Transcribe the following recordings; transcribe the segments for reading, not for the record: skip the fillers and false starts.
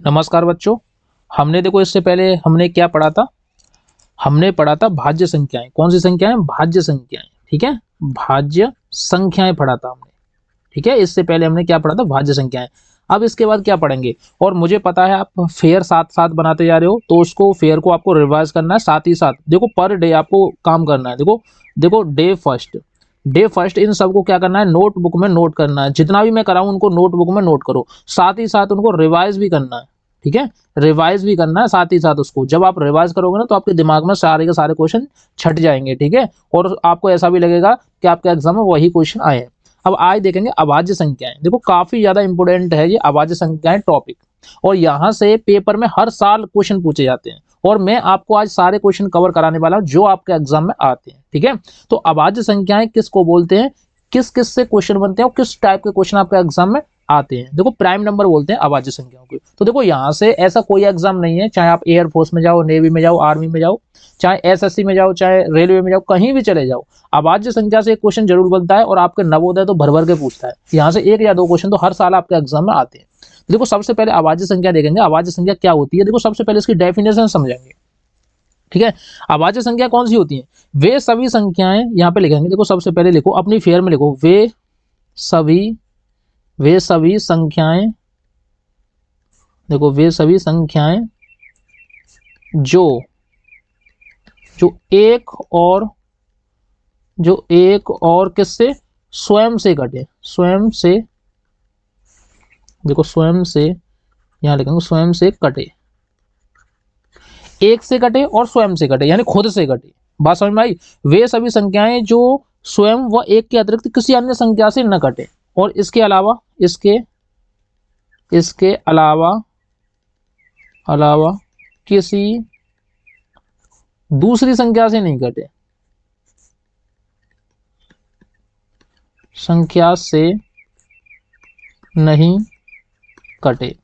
नमस्कार बच्चों। हमने देखो इससे पहले हमने क्या पढ़ा था। हमने पढ़ा था भाज्य संख्याएं। कौन सी संख्याएं? भाज्य संख्याएं। ठीक है, भाज्य संख्याएं पढ़ा था हमने। ठीक है, इससे पहले हमने क्या पढ़ा था? भाज्य संख्याएं। अब इसके बाद क्या पढ़ेंगे? और मुझे पता है आप फेयर साथ साथ बनाते जा रहे हो, तो उसको फेयर को आपको रिवाइज करना है। साथ ही साथ देखो पर डे आपको काम करना है। देखो देखो डे फर्स्ट इन सबको क्या करना है? नोटबुक में नोट करना है। जितना भी मैं कराऊं उनको नोटबुक में नोट करो। साथ ही साथ उनको रिवाइज भी करना है। ठीक है, रिवाइज भी करना है साथ ही साथ उसको। जब आप रिवाइज करोगे ना तो आपके दिमाग में सारे के सारे क्वेश्चन छट जाएंगे। ठीक है, और आपको ऐसा भी लगेगा कि आपके एग्जाम में वही क्वेश्चन आए हैं। अब आज देखेंगे अभाज्य संख्याएं। देखो काफी ज्यादा इंपॉर्टेंट है ये अभाज्य संख्याएं टॉपिक, और यहाँ से पेपर में हर साल क्वेश्चन पूछे जाते हैं, और मैं आपको आज सारे क्वेश्चन कवर कराने वाला हूँ जो आपके एग्जाम में आते हैं। ठीक है, तो अभाज्य संख्याएं किसको बोलते हैं, किस किस से क्वेश्चन बनते हैं और किस टाइप के क्वेश्चन आपके एग्जाम में आते हैं? देखो प्राइम नंबर बोलते हैं अभाज्य संख्याओं को। तो देखो यहाँ से ऐसा कोई एग्जाम नहीं है, चाहे आप एयरफोर्स में जाओ, नेवी में जाओ, आर्मी में जाओ, चाहे एसएससी में जाओ, चाहे रेलवे में जाओ, कहीं भी चले जाओ, अभाज्य संख्या से एक क्वेश्चन जरूर बनता है। और आपके नवोदय तो भर भर के पूछता है, यहाँ से एक या दो क्वेश्चन तो हर साल आपके एग्जाम में आते हैं। देखो सबसे पहले अभाज्य संख्या देखेंगे। अभाज्य संख्या क्या होती है? देखो सबसे पहले इसकी डेफिनेशन समझेंगे। ठीक है, अभाज्य संख्या कौन सी होती है? वे सभी संख्याएं, यहाँ पे लिखेंगे। देखो सबसे पहले लिखो, अपनी फेयर में लिखो, वे सभी संख्याएं। देखो वे सभी संख्याएं जो जो एक और किससे? स्वयं से घटे। स्वयं से, देखो स्वयं से, यहां लिखेंगे स्वयं से कटे। एक से कटे और स्वयं से कटे, यानी खुद से कटे। बात समझ में आई? वे सभी संख्याएं जो स्वयं व एक के अतिरिक्त किसी अन्य संख्या से न कटे, और इसके अलावा इसके अलावा किसी दूसरी संख्या से नहीं कटे। संख्या से नहीं कटे।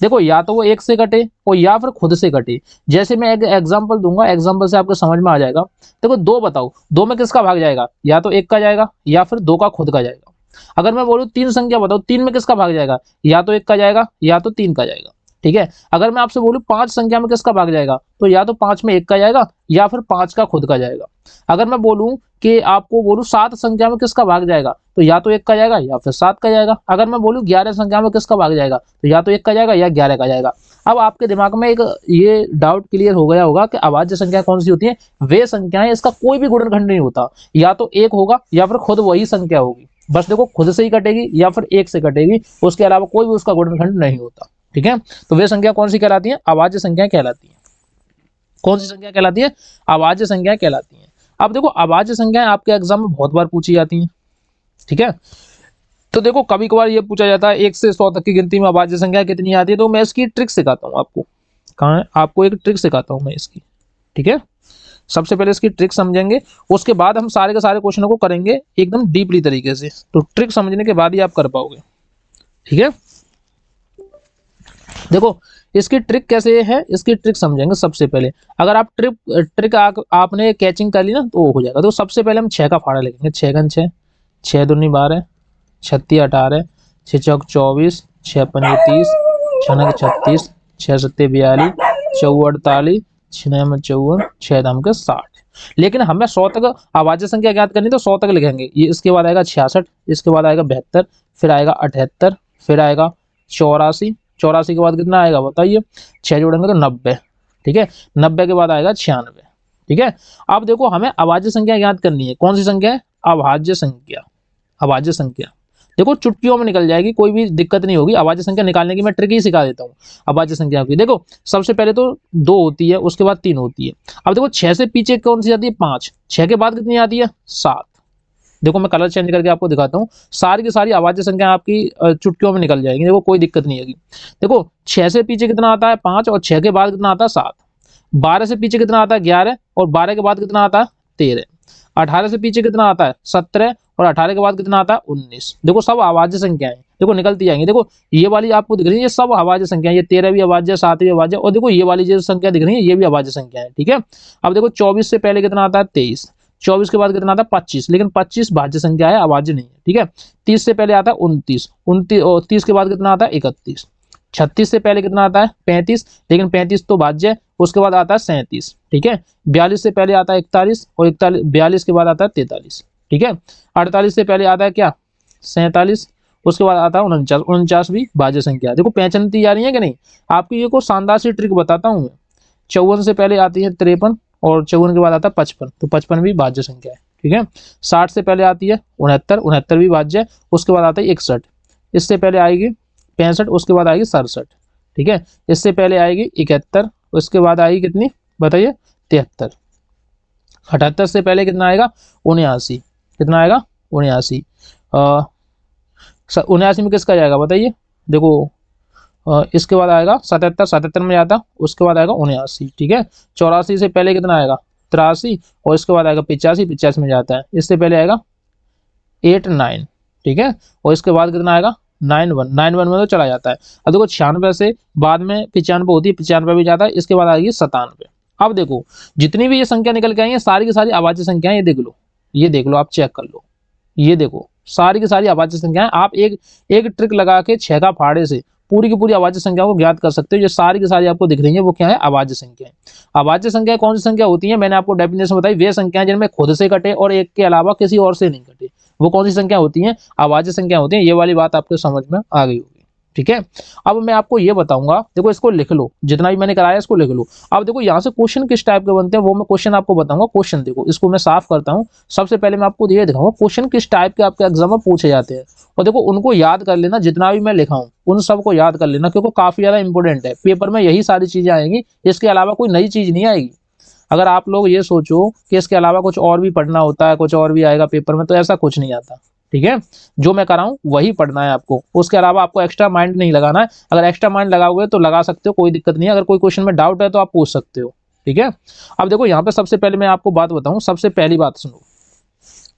देखो या तो वो एक से कटे और या फिर खुद से कटे। जैसे मैं एक एग्जांपल दूंगा, एग्जांपल से आपको समझ में आ जाएगा। देखो दो बताओ, दो में किसका भाग जाएगा? या तो एक का जाएगा या फिर दो का खुद का जाएगा। अगर मैं बोलूं तीन संख्या बताओ, तीन में किसका भाग जाएगा? या तो एक का जाएगा या तो तीन का जाएगा। ठीक है, अगर मैं आपसे बोलूं पांच संख्या में किसका भाग जाएगा, तो या तो पांच में एक का जाएगा या फिर पांच का खुद का जाएगा। अगर मैं बोलूं कि आपको बोलूं सात संख्या में किसका भाग जाएगा, तो या तो एक का जाएगा या फिर सात का जाएगा। अगर मैं बोलूं 11 संख्या में किसका भाग जाएगा, तो या तो एक का जाएगा या 11 का जाएगा। अब आपके दिमाग में एक ये डाउट क्लियर हो गया होगा कि अभाज्य संख्या कौन सी होती है? वे संख्याएं इसका कोई भी गुणनखंड नहीं होता, या तो एक होगा या फिर खुद वही संख्या होगी। बस देखो खुद से ही कटेगी या फिर एक से कटेगी, उसके अलावा कोई भी उसका गुणनखंड नहीं होता। ठीक है, तो वे संख्या कौन सी कहलाती है? अभाज्य संख्या कहलाती है। कौन सी संख्या कहलाती है? अभाज्य संख्या कहलाती है। अब देखो अभाज्य संख्याएं आपके एग्जाम में बहुत बार पूछी जाती हैं। ठीक है, तो देखो कभी कभार ये पूछा जाता है 1 से 100 तक की गिनती में अभाज्य संख्या कितनी आती है, तो मैं इसकी ट्रिक सिखाता हूँ आपको। कहाँ है? आपको एक ट्रिक सिखाता हूँ मैं इसकी। ठीक है, सबसे पहले इसकी ट्रिक समझेंगे, उसके बाद हम सारे के सारे क्वेश्चनों को करेंगे एकदम डीपली तरीके से। तो ट्रिक समझने के बाद ही आप कर पाओगे। ठीक है, देखो इसकी ट्रिक कैसे है, इसकी ट्रिक समझेंगे। सबसे पहले अगर आप ट्रिक आपने कैचिंग कर ली ना तो हो जाएगा। तो सबसे पहले हम 6 का फाड़ा लिखेंगे। 6 गन 6, 6 दूनी 12, 36 18, 6 चौक 24, 6 पंजे 30, 6 नंगे 36, 6 सत्ते 42, 4 48, 6 नंगे 54, 6 दाम के 60। लेकिन हमें 100 तक अभाज्य संख्या ज्ञात करनी, तो 100 तक लिखेंगे। ये इसके बाद आएगा 66, इसके बाद आएगा 72, फिर आएगा 78, फिर आएगा 84, 84 के बाद कितना आएगा बताइए? 6 जोड़ेंगे तो 90। ठीक है, 90 के बाद आएगा 96। ठीक है, अब देखो हमें अभाज्य संख्या ज्ञात करनी है। कौन सी संख्या है? अभाज्य संख्या। अभाज्य संख्या देखो चुटकियों में निकल जाएगी, कोई भी दिक्कत नहीं होगी। अभाज्य संख्या निकालने की मैं ट्रिक ही सिखा देता हूँ अभाज्य संख्या की। देखो सबसे पहले तो 2 होती है, उसके बाद 3 होती है। अब देखो 6 से पीछे कौन सी आती है? 5। 6 के बाद कितनी आती है? 7। देखो मैं कलर चेंज करके आपको दिखाता हूँ। सारी की सारी अभाज्य संख्या आपकी चुटकियों में निकल जाएगी। देखो कोई दिक्कत नहीं होगी। देखो 6 से पीछे कितना आता है? 5, और 6 के बाद कितना आता है? 7। 12 से पीछे कितना आता है? 11, और 12 के बाद कितना आता है? 13। 18 से पीछे कितना आता है? 17, और 18 के बाद कितना आता है? 19। देखो सब अभाज्य संख्याएं देखो निकलती जाएंगी। देखो ये वाली आपको दिख रही है, ये सब अभाज्य संख्या। ये 13 भी अभाज्य, 7 भी अभाज्य, और देखो ये वाली जो संख्या दिख रही है ये भी अभाज्य संख्या है। ठीक है, अब देखो 24 से पहले कितना आता है? 23। 24 के बाद कितना आता है? 25। लेकिन 25 भाज्य संख्या है, अभाज्य नहीं है। ठीक है, 30 से पहले आता है 29। 29 और 30 के बाद कितना आता है? 31। 36 से पहले कितना आता है 35, लेकिन 35 तो भाज्य है। उसके बाद आता है 37, ठीक है। 42 से पहले आता है 41 और 42 के बाद आता है 43, ठीक है। 48 से पहले आता है क्या 47, उसके बाद आता है 49, 49 भी भाज्य संख्या है। देखो पहचानती जा रही है कि नहीं। आपकी ये को शानदार सी ट्रिक बताता हूँ मैं। 54 से पहले आती है 53 और 54 के बाद आता है 55, तो 55 भी भाज्य संख्या है, ठीक है। 60 से पहले आती है 69, 69 भी भाज्य है। उसके बाद आता है 61, इससे पहले आएगी 65, उसके बाद आएगी 67, ठीक है। इससे पहले आएगी 71, उसके बाद आएगी कितनी बताइए 73। 78 से पहले कितना आएगा 79, कितना आएगा 79। 79 में किसका जाएगा बताइए। देखो इसके बाद आएगा 77, 77 में जाता, उसके बाद आएगा 79, ठीक है। 84 से पहले कितना आएगा 83 और इसके बाद आएगा 85, 85 में जाता है। इससे पहले आएगा 89, ठीक है। और इसके बाद कितना आएगा 91, 91 में तो चला जाता है। अब देखो 96 से बाद में 95 होती है, 95 भी जाता है। इसके बाद आएगी 97। अब देखो जितनी भी ये संख्या निकल के आई है सारी की सारी अभाज्य संख्याएं, ये देख लो, ये देख लो, आप चेक कर लो, ये देखो सारी की सारी अभाज्य संख्याएं। आप एक एक ट्रिक लगा के 6 का फाड़े से पूरी की पूरी अभाज्य संख्या को ज्ञात कर सकते हो। ये सारी की सारी आपको दिख रही है, वो क्या है अभाज्य संख्याएं। अभाज्य संख्या कौन सी संख्या होती है, मैंने आपको डेफिनेशन बताई, वे संख्याएं जिनमें खुद से कटे और एक के अलावा किसी और से नहीं कटे, वो कौन सी संख्या होती है अभाज्य संख्या होती है। ये वाली बात आपको समझ में आ गई होगी, ठीक है। अब मैं आपको ये बताऊंगा, देखो इसको लिख लो, जितना भी मैंने कराया इसको लिख लो। अब देखो यहाँ से क्वेश्चन किस टाइप के बनते हैं वो मैं क्वेश्चन आपको बताऊंगा। क्वेश्चन देखो, इसको मैं साफ करता हूँ। सबसे पहले मैं आपको ये दिखाऊंगा क्वेश्चन किस टाइप के आपके एग्जाम में पूछे जाते हैं, और देखो उनको याद कर लेना, जितना भी मैं लिखा हूँ उन सबको याद कर लेना, क्योंकि काफी ज्यादा इंपॉर्टेंट है। पेपर में यही सारी चीजें आएंगी, इसके अलावा कोई नई चीज नहीं आएगी। अगर आप लोग ये सोचो कि इसके अलावा कुछ और भी पढ़ना होता है, कुछ और भी आएगा पेपर में, तो ऐसा कुछ नहीं आता, ठीक है। जो मैं कराऊं वही पढ़ना है आपको, उसके अलावा आपको एक्स्ट्रा माइंड नहीं लगाना है। अगर एक्स्ट्रा माइंड लगाओगे तो लगा सकते हो, कोई दिक्कत नहीं है। अगर कोई क्वेश्चन में डाउट है तो आप पूछ सकते हो, ठीक है। अब देखो यहाँ पे सबसे पहले मैं आपको बात बताऊं, सबसे पहली बात सुनो,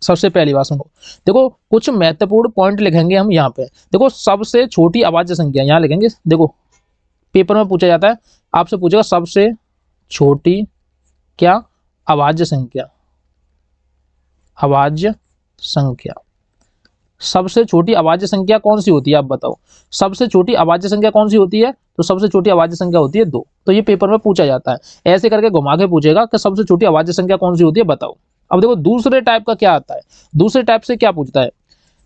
सबसे पहली बात सुनो। देखो कुछ महत्वपूर्ण पॉइंट लिखेंगे हम यहाँ पे। देखो सबसे छोटी अभाज्य संख्या यहाँ लिखेंगे। देखो पेपर में पूछा जाता है, आपसे पूछेगा सबसे छोटी क्या अभाज्य संख्या, अभाज्य संख्या। सबसे छोटी अभाज्य संख्या कौन सी होती है आप बताओ। सबसे छोटी अभाज्य संख्या कौन सी होती है, तो सबसे छोटी अभाज्य संख्या होती है 2। तो ये पेपर में पूछा जाता है, ऐसे करके घुमा के पूछेगा कि सबसे छोटी अभाज्य संख्या कौन सी होती है बताओ। अब देखो दूसरे टाइप का क्या आता है, दूसरे टाइप से क्या पूछता है।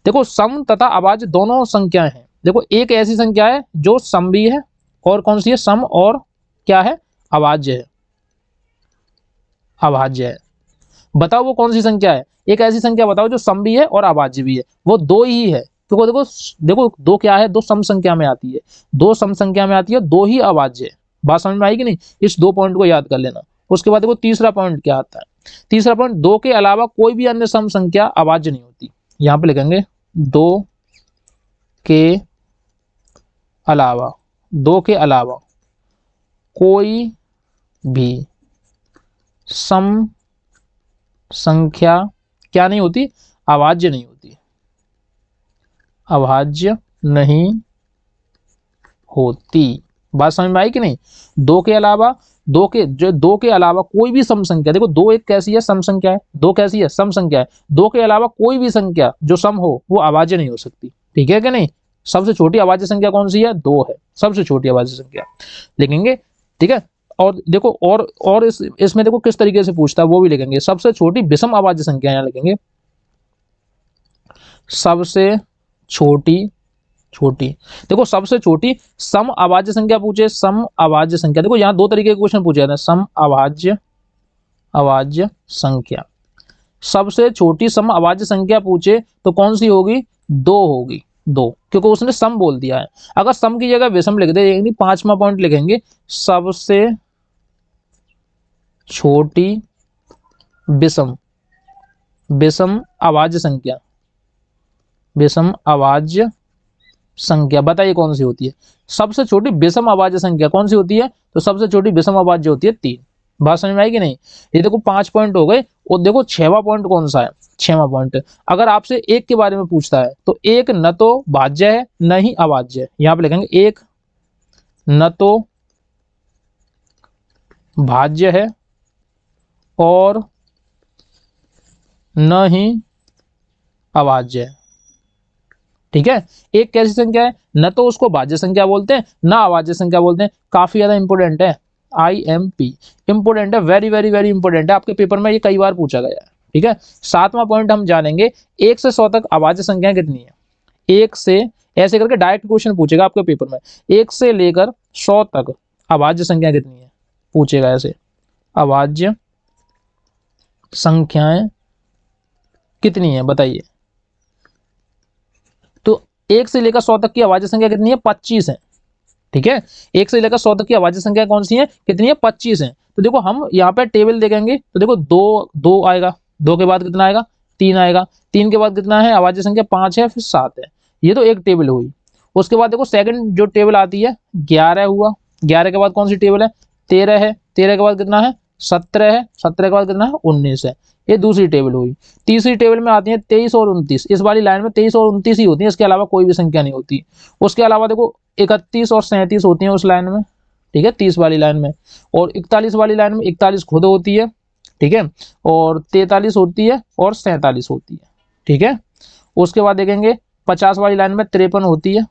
देखो सम तथा अभाज्य दोनों संख्याएं हैं। देखो एक ऐसी संख्या है जो सम भी है और कौन सी है सम, और क्या है अभाज्य है, अभाज्य है। बताओ वो कौन सी संख्या है। एक ऐसी संख्या बताओ जो सम भी है और अभाज्य भी है। वो 2 ही है, क्योंकि देखो देखो 2 क्या है, 2 सम संख्या में आती है, 2 सम संख्या में आती है, 2 ही अभाज्य है। बात समझ में आई कि नहीं, इस 2 पॉइंट को याद कर लेना। उसके बाद देखो तीसरा पॉइंट क्या आता है। तीसरा पॉइंट 2 के अलावा कोई भी अन्य सम संख्या अभाज्य नहीं होती। यहाँ पे लिखेंगे 2 के अलावा, 2 के अलावा कोई भी सम संख्या क्या नहीं होती, अभाज्य नहीं होती, अभाज्य नहीं होती। बात समझ में आई कि नहीं। 2 के अलावा, 2 के अलावा कोई भी सम संख्या, देखो 2 एक कैसी है सम संख्या है, 2 कैसी है सम संख्या है। 2 के अलावा कोई भी संख्या जो सम हो वो अभाज्य नहीं हो सकती, ठीक है कि नहीं। सबसे छोटी अभाज्य संख्या कौन सी है, 2 है, सबसे छोटी अभाज्य संख्या लिखेंगे, ठीक है। और देखो और इसमें देखो किस तरीके से पूछता है वो भी लिखेंगे। सबसे छोटी विषम अभाज्य संख्या यहाँ लिखेंगे, सबसे छोटी, छोटी। देखो सबसे छोटी सम अभाज्य संख्या पूछे, सम अभाज्य संख्या। देखो यहाँ 2 तरीके के क्वेश्चन पूछे जाते हैं, सम अभाज्य, अभाज्य संख्या। सबसे छोटी सम अभाज्य संख्या पूछे तो कौन सी होगी, 2 होगी, 2, क्योंकि उसने सम बोल दिया है। अगर सम की जगह विषम लिख दे, यानी 5वां पॉइंट लिखेंगे, सबसे छोटी विषम, विषम अभाज्य संख्या, विषम अभाज्य संख्या बताइए कौन सी होती है। सबसे छोटी विषम अभाज्य संख्या कौन सी होती है, तो सबसे छोटी विषम अभाज्य होती है 3। बात समझ में आई कि नहीं। ये देखो 5 पॉइंट हो गए। और देखो 6वां पॉइंट कौन सा है, 6वां पॉइंट अगर आपसे एक के बारे में पूछता है तो एक न तो भाज्य है न ही अभाज्य है। यहाँ पे लिखेंगे एक न तो भाज्य है और न ही अभाज्य है, ठीक है। एक कैसी संख्या है, न तो उसको भाज्य संख्या बोलते हैं ना अभाज्य संख्या बोलते हैं, काफी ज्यादा इंपॉर्टेंट है। IMP इंपॉर्टेंट है, वेरी वेरी वेरी इंपॉर्टेंट है, आपके पेपर में ये कई बार पूछा गया है। ठीक है। 7वां पॉइंट हम जानेंगे 1 से 100 तक अभाज्य संख्या कितनी है। 1 से, ऐसे करके डायरेक्ट क्वेश्चन पूछेगा आपके पेपर में, 1 से लेकर 100 तक अभाज्य संख्या कितनी है, पूछेगा ऐसे, अभाज्य संख्याएं कितनी है बताइए। तो 1 से लेकर 100 तक की अभाज्य संख्या कितनी है, 25 है। ठीक है। 1 से लेकर 100 तक की अभाज्य संख्या कौन सी है, कितनी है, 25 है। तो देखो हम यहाँ पे टेबल देखेंगे तो देखो 2 आएगा, 2 के बाद कितना आएगा, 3 आएगा, 3 के बाद कितना है अभाज्य संख्या, 5 है, फिर 7 है। ये तो एक टेबल हुई। उसके बाद देखो सेकंड जो टेबल आती है 11 हुआ, 11 के बाद कौन सी टेबल है, 13 है, 13 के बाद कितना है, 17 है, 17 के बाद कितना है, 19 है। ये दूसरी टेबल हुई। तीसरी टेबल में आती है 23 और 29। इस वाली लाइन में 23 और 29 ही होती है, इसके अलावा कोई भी संख्या नहीं होती। उसके अलावा देखो 31 और 37 होती हैं उस लाइन में। ठीक है, 30 वाली लाइन में। और 41 वाली लाइन में 41 खुद होती है। ठीक है। और 43 होती है और 47 होती है। ठीक है। उसके बाद देखेंगे 50 वाली लाइन में 53 होती है,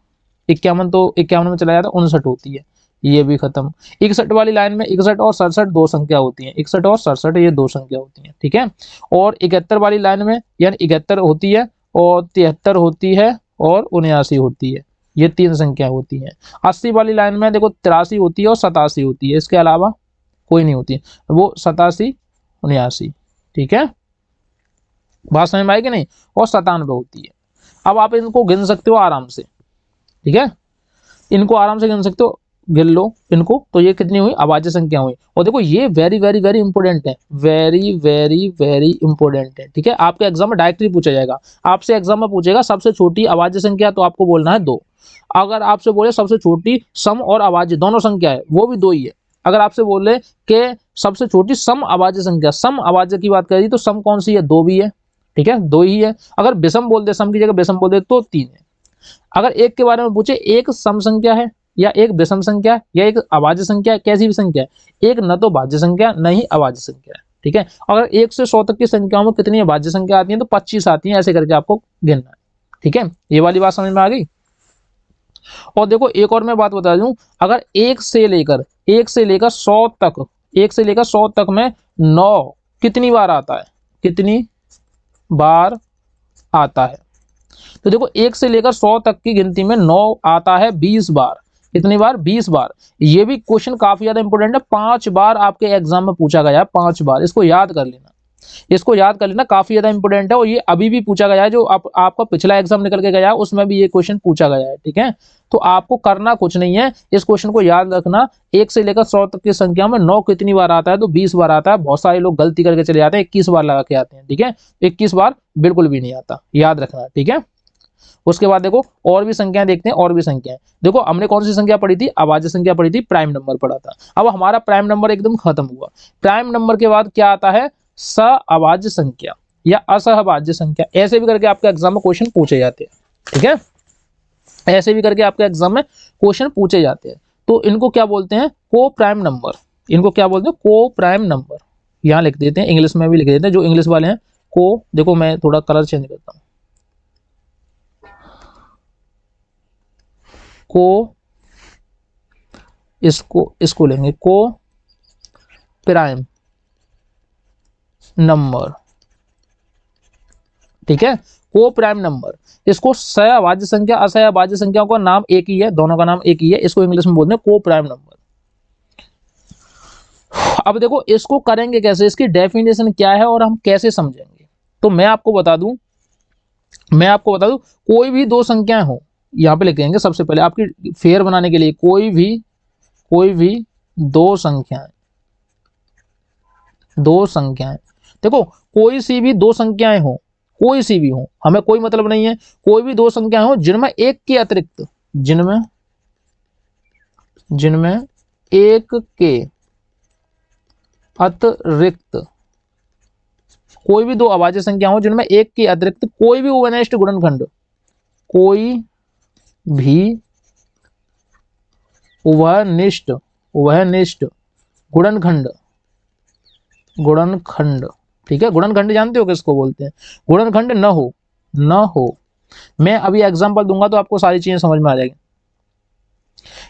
51 तो 51 में चला जाता है, 59 होती है, ये भी खत्म। 61 वाली लाइन में 61 और 67 दो संख्या होती है, 61 और 67 ये दो संख्या होती है। ठीक है। और 71 वाली लाइन में यानी 71 होती है और 73 होती है और 79 होती है, ये 3 संख्या होती है। 80 वाली लाइन में देखो 83 होती है और 87 होती है, इसके अलावा कोई नहीं होती है, वो 87 79। ठीक है, बात समझ में आई कि नहीं। और 97 होती है। अब आप इनको गिन सकते हो आराम से। ठीक है, इनको आराम से गिन सकते हो, गिन लो इनको। तो ये कितनी हुई, अभाज्य संख्या हुई। और देखो ये वेरी वेरी वेरी इंपॉर्टेंट है, वेरी वेरी वेरी इंपॉर्टेंट है। ठीक है, आपके एग्जाम में डायरेक्टली पूछा जाएगा। आपसे एग्जाम में पूछेगा सबसे छोटी अभाज्य संख्या, तो आपको बोलना है 2। अगर आपसे बोले सबसे छोटी सम और अभाज्य दोनों संख्या है, वो भी 2 ही है। अगर आपसे बोले कि सबसे छोटी सम अभाज्य संख्या, सम अभाज्य की बात करें तो सम कौन सी है, 2 भी है। ठीक है, 2 ही है। अगर विषम बोल दे, सम की जगह विषम बोल दे तो 3 है। अगर एक के बारे में पूछे, एक सम संख्या है या एक विषम संख्या या एक अभाज्य संख्या है, कैसी भी संख्या है, एक न तो भाज्य संख्या न ही अभाज्य संख्या है। ठीक है, अगर 1 से 100 तक की संख्याओं में कितनी भाज्य संख्या आती है, तो 25 आती है, ऐसे करके आपको गिनना है। ठीक है, ये वाली बात समझ में आ गई। और देखो एक और मैं बात बता दूं, अगर 1 से लेकर 100 तक, 1 से लेकर 100 तक में 9 कितनी बार आता है, कितनी बार आता है, तो देखो 1 से लेकर 100 तक की गिनती में 9 आता है 20 बार। कितनी बार, 20 बार। ये भी क्वेश्चन काफी ज्यादा इंपॉर्टेंट है, 5 बार आपके एग्जाम में पूछा गया है, 5 बार। इसको याद कर लेना, इसको याद कर लेना, काफी ज्यादा इंपॉर्टेंट है। और ये अभी भी पूछा गया है, जो आपका पिछला एग्जाम निकल के गया है उसमें भी ये क्वेश्चन पूछा गया है। ठीक है, तो आपको करना कुछ नहीं है, इस क्वेश्चन को याद रखना। 1 से लेकर 100 तक की संख्या में 9 कितनी बार आता है, तो 20 बार आता है। बहुत सारे लोग गलती करके चले जाते हैं, 21 बार लगा के आते हैं। ठीक है, 21 बार बिल्कुल भी नहीं आता, याद रखना। ठीक है, उसके बाद देखो और भी संख्याएं देखते हैं, और भी संख्याएं। देखो हमने कौन सी संख्या पढ़ी थी, अभाज्य संख्या पढ़ी थी, प्राइम नंबर पढ़ा था। अब हमारा प्राइम नंबर एकदम खत्म हुआ। प्राइम नंबर के बाद क्या आता है, सहअभाज्य संख्या या असहभाज्य संख्या। ऐसे भी करके आपके एग्जाम में क्वेश्चन पूछे जाते हैं। ठीक है, ऐसे भी करके आपके एग्जाम में क्वेश्चन पूछे जाते हैं। तो इनको क्या बोलते हैं, को प्राइम नंबर। इनको क्या बोलते हैं, को प्राइम नंबर। यहाँ लिख देते हैं, इंग्लिश में भी लिख देते हैं, जो इंग्लिश वाले हैं। को, देखो मैं थोड़ा कलर चेंज करता हूँ, को, इसको लेंगे को प्राइम नंबर। ठीक है, को प्राइम नंबर। इसको सहअभाज्य संख्या, असहभाज्य संख्याओं का नाम एक ही है, दोनों का नाम एक ही है। इसको इंग्लिश में बोलते हैं को प्राइम नंबर। अब देखो इसको करेंगे कैसे, इसकी डेफिनेशन क्या है और हम कैसे समझेंगे। तो मैं आपको बता दूं, कोई भी दो संख्याएं हो, यहां पे लिख देंगे सबसे पहले आपकी फेयर बनाने के लिए, कोई भी दो संख्याएं। देखो कोई सी भी दो संख्याएं हो, कोई सी भी हो, हमें कोई मतलब नहीं है, कोई भी दो संख्याएं हो जिनमें एक के अतिरिक्त, जिनमें एक के अतिरिक्त, कोई भी दो अभाज्य संख्या हो जिनमें एक के अतिरिक्त कोई भी उभयनिष्ठ गुणनखंड, कोई भी उभयनिष्ठ गुणनखंड। ठीक है, गुणनखंड जानते हो किसको बोलते हैं, गुणनखंड न हो मैं अभी एग्जांपल दूंगा तो आपको सारी चीजें समझ में आ जाएगी।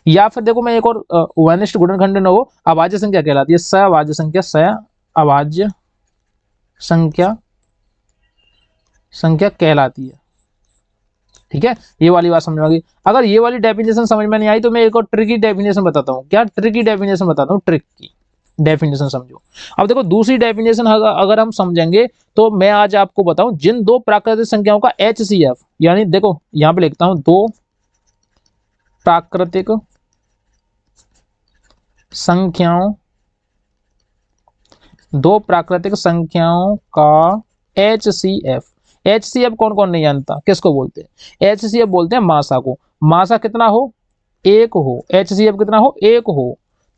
या फिर देखो मैं एक और वनिष्ठ गुणनखंड न हो, अभाज्य संख्या कहलाती है। स अभाज्य संख्या, स अभाज्य संख्या कहलाती है। ठीक है, ये वाली बात समझ में आ गई। अगर ये वाली डेफिनेशन समझ में नहीं आई तो मैं एक और ट्रिकी डेफिनेशन बताता हूँ। क्या ट्रिकी डेफिनेशन बताता हूँ, ट्रिक की डेफिनेशन समझो। अब देखो दूसरी डेफिनेशन अगर हम समझेंगे तो मैं आज आपको बताऊं, जिन दो प्राकृतिक संख्याओं का HCF, यानी देखो यहां पे लिखता हूं, दो प्राकृतिक संख्याओं का HCF कौन कौन नहीं जानता, किसको बोलते हैं? HCF बोलते हैं मासा को। मासा कितना हो, एक हो। HCF कितना हो, एक हो,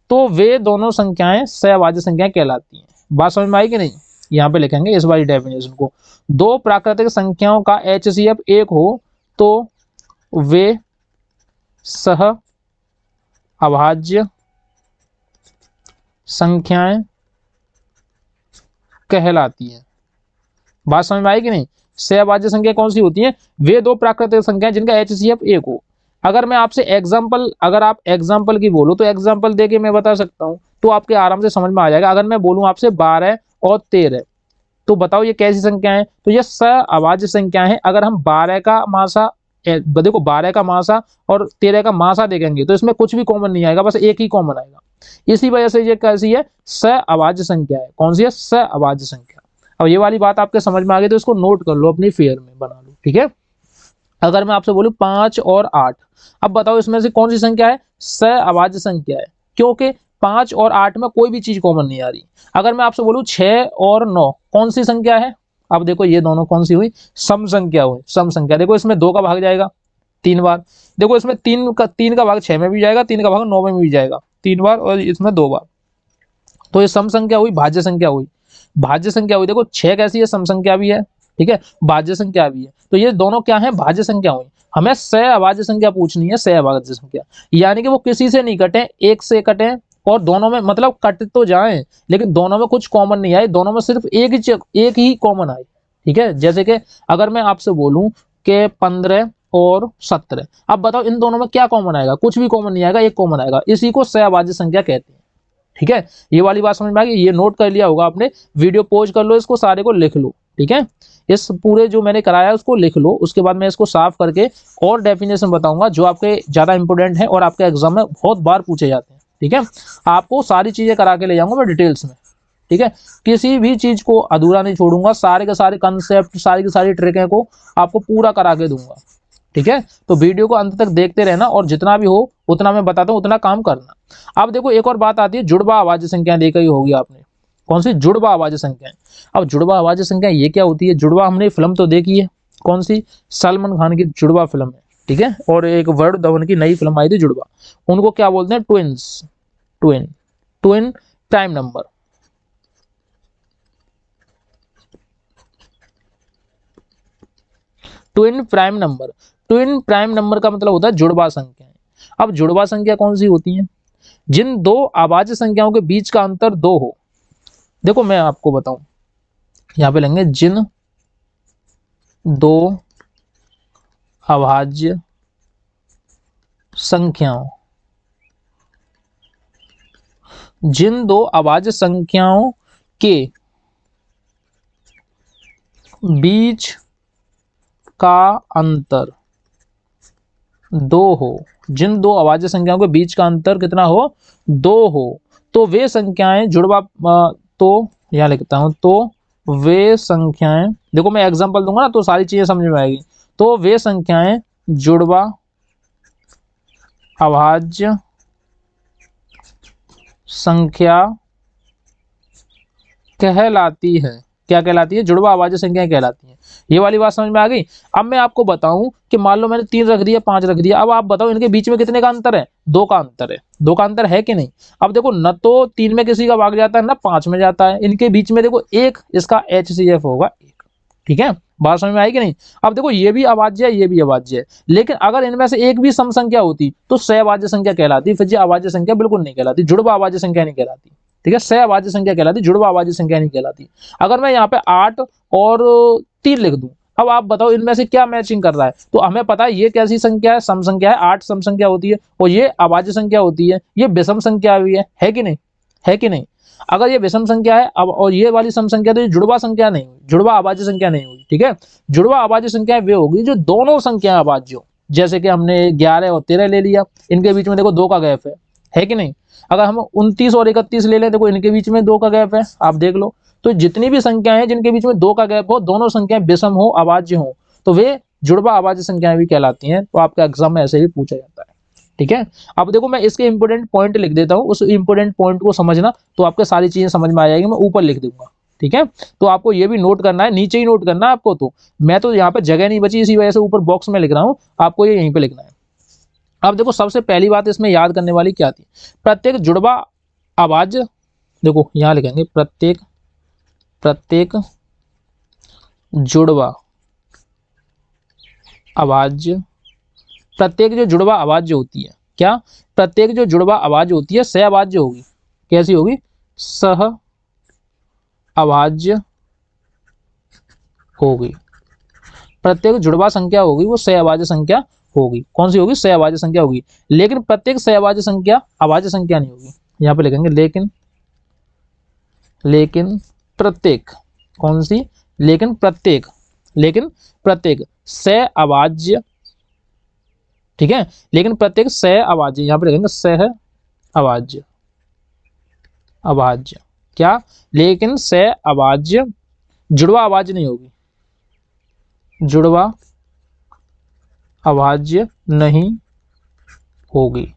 तो वे दोनों संख्याएं सहभाज्य संख्याएं कहलाती हैं। बात समझ में आई कि नहीं? यहाँ पे लिखेंगे इस वाली डेफिनेशन को, दो प्राकृतिक संख्याओं का HCF एक हो तो वे सह अभाज्य संख्याएं कहलाती हैं। बात समझ में आई कि नहीं? सहभाज्य संख्या कौन सी होती है? वे दो प्राकृतिक संख्याएं जिनका HCF एक हो। अगर मैं आपसे अगर आप एग्जाम्पल की बोलो तो एग्जाम्पल देके मैं बता सकता हूं, तो आपके आराम से समझ में आ जाएगा। अगर मैं बोलूं आपसे 12 और 13, तो बताओ ये कैसी संख्या है? तो ये सहअभाज्य संख्या है। अगर हम 12 का मासा, देखो 12 का मासा और 13 का मासा देखेंगे तो इसमें कुछ भी कॉमन नहीं आएगा, बस एक ही कॉमन आएगा। इसी वजह से ये कैसी है? सहअभाज्य संख्या है। कौन सी है? सहअभाज्य संख्या। अब ये वाली बात आपके समझ में आ गई तो इसको नोट कर लो, अपनी फेयर में बना लो। ठीक है, अगर मैं आपसे बोलूं 5 और 8, अब बताओ इसमें से कौन सी संख्या है? सहअभाज्य संख्या है, क्योंकि 5 और 8 में कोई भी चीज कॉमन नहीं आ रही। अगर मैं आपसे बोलूं 6 और 9, कौन सी संख्या है? अब देखो ये दोनों कौन सी हुई? सम संख्या हुई। सम संख्या, देखो इसमें 2 का भाग जाएगा 3 बार। देखो इसमें 3 का भाग 6 में भी जाएगा, 3 का भाग 9 में भी जाएगा 3 बार, और इसमें 2 बार। तो ये सम संख्या हुई, भाज्य संख्या हुई। भाज्य संख्या हुई, देखो 6 कैसी है? सम संख्या भी है, ठीक है, भाज्य संख्या भी है। तो ये दोनों क्या है? भाज्य संख्या हुई। हमें सहअभाज्य संख्या पूछनी है, सहअभाज्य संख्या, यानी कि वो किसी से नहीं कटे, एक से कटे, और दोनों में मतलब कट तो जाए लेकिन दोनों में कुछ कॉमन नहीं आए, दोनों में सिर्फ एक ही कॉमन आए। ठीक है, जैसे कि अगर मैं आपसे बोलूं कि 15 और 17, अब बताओ इन दोनों में क्या कॉमन आएगा? कुछ भी कॉमन नहीं आएगा, एक कॉमन आएगा। इसी को सहअभाज्य संख्या कहते हैं। ठीक है, ये वाली बात समझ में आ गई? ये नोट कर लिया होगा आपने, वीडियो पॉज कर लो, इसको सारे को लिख लो। ठीक है, इस पूरे जो मैंने कराया उसको लिख लो, उसके बाद मैं इसको साफ करके और डेफिनेशन बताऊंगा जो आपके ज्यादा इंपोर्टेंट है और आपके एग्जाम में बहुत बार पूछे जाते हैं। ठीक है, आपको सारी चीजें करा के ले जाऊंगा मैं डिटेल्स में। ठीक है, किसी भी चीज को अधूरा नहीं छोड़ूंगा, सारे के सारे कंसेप्ट, सारी की सारी ट्रिकें को आपको पूरा करा के दूंगा। ठीक है, तो वीडियो को अंत तक देखते रहना और जितना भी हो उतना मैं बताता हूँ उतना काम करना। अब देखो एक और बात आती है, जुड़वा अभाज्य संख्या देखी होगी आपने। कौन सी? जुड़वा अभाज्य संख्या। अब जुड़वा अभाज्य संख्या ये क्या होती है? जुड़वा हमने फिल्म तो देखी है, कौन सी? सलमान खान की जुड़वा फिल्म है। ठीक है, और एक वरुण धवन की नई फिल्म आई थी जुड़वा, उनको क्या बोलते हैं? Twins, twin prime number. Twin prime number का मतलब होता है जुड़वा संख्या। अब जुड़वा संख्या कौन सी होती है? जिन दो अभाज्य संख्याओं के बीच का अंतर 2 हो। देखो मैं आपको बताऊं, यहां पे लेंगे जिन दो अभाज्य संख्याओं के बीच का अंतर 2 हो। जिन दो अभाज्य संख्याओं के बीच का अंतर कितना हो? 2 हो, तो वे संख्याएं जुड़वा, तो यहां लिखता हूं, तो वे संख्याएं, देखो मैं एग्जांपल दूंगा ना तो सारी चीजें समझ में आएगी। तो वे संख्याएं जुड़वा अभाज्य संख्या कहलाती है। क्या कहलाती है? जुड़वा अभाज्य संख्या कहलाती है। ये वाली बात समझ में आ गई? अब मैं आपको बताऊं कि मान लो मैंने 3 रख दिया, 5 रख दिया, अब आप बताओ इनके बीच में कितने का अंतर है? 2 का अंतर है। 2 का अंतर है कि नहीं? अब देखो न तो 3 में किसी का भाग जाता है ना 5 में जाता है, इनके बीच में देखो एक इसका HCF होगा 1। ठीक है, बात समझ में आई कि नहीं? अब देखो ये भी अभाज्य है, ये भी अभाज्य है, लेकिन अगर इनमें से एक भी सम संख्या होती तो सहअभाज्य संख्या कहलाती, फिर ये अभाज्य संख्या बिल्कुल नहीं कहलाती, जुड़वा अभाज्य संख्या नहीं कहलाती। ठीक है, सहअभाज्य संख्या कहलाती, जुड़वा अभाज्य संख्या नहीं कहलाती। अगर मैं यहाँ पे 8 और 3 लिख दूं, अब आप बताओ इनमें से क्या मैचिंग कर रहा है। तो हमें पता है ये कैसी संख्या है, सम संख्या है, 8 सम संख्या होती है, और ये अभाज्य संख्या होती है, ये विषम संख्या भी है कि नहीं, है कि नहीं। अगर ये विषम संख्या है अब और ये वाली सम संख्या, तो ये जुड़वा संख्या नहीं हुई, जुड़वा अभाज्य संख्या नहीं हुई, ठीक है। जुड़वा अभाज्य संख्या वे होगी जो दोनों संख्या अभाज्य हो। जैसे कि हमने 11 और 13 ले लिया, इनके बीच में देखो 2 का गैप है कि नहीं। अगर हम 29 और 31 ले लें, देखो इनके बीच में 2 का गैप है, आप देख लो। तो जितनी भी संख्याएं हैं जिनके बीच में 2 का गैप हो, दोनों संख्याएं विषम हो, अभाज्य हो, तो वे जुड़वा अभाज्य संख्याएं भी कहलाती हैं। तो आपका एग्जाम में ऐसे भी पूछा जाता है, ठीक है। अब देखो मैं इसके इंपोर्टेंट पॉइंट लिख देता हूँ, उस इंपोर्टेंट पॉइंट को समझना, तो आपके सारी चीजें समझ में आ जाएगी, मैं ऊपर लिख दूंगा, ठीक है। तो आपको ये भी नोट करना है, नीचे ही नोट करना है आपको। तो मैं तो यहाँ पे जगह नहीं बची, इसी वजह से ऊपर बॉक्स में लिख रहा हूँ, आपको ये यहीं पे लिखना है। अब देखो सबसे पहली बात इसमें याद करने वाली क्या थी, प्रत्येक जुड़वा अभाज्य, देखो यहाँ लिखेंगे प्रत्येक जुड़वा अभाज्य, प्रत्येक जो जुड़वा अभाज्य होती है, क्या, प्रत्येक जो जुड़वा अभाज्य होती है सह अभाज्य होगी। कैसी होगी, सह अभाज्य होगी। प्रत्येक जुड़वा संख्या होगी वो सह अभाज्य संख्या होगी। कौन सी होगी, सह अभाज्य संख्या होगी। लेकिन प्रत्येक सह अभाज्य संख्या अभाज्य संख्या नहीं होगी। यहाँ पे लिखेंगे लेकिन प्रत्येक, कौन सी, लेकिन प्रत्येक सह अभाज्य, ठीक है। लेकिन प्रत्येक सह अभाज्य, यहाँ पे लिखेंगे सह अभाज्य क्या, लेकिन सह अभाज्य जुड़वा अभाज्य नहीं होगी, जुड़वा अभाज्य नहीं होगी।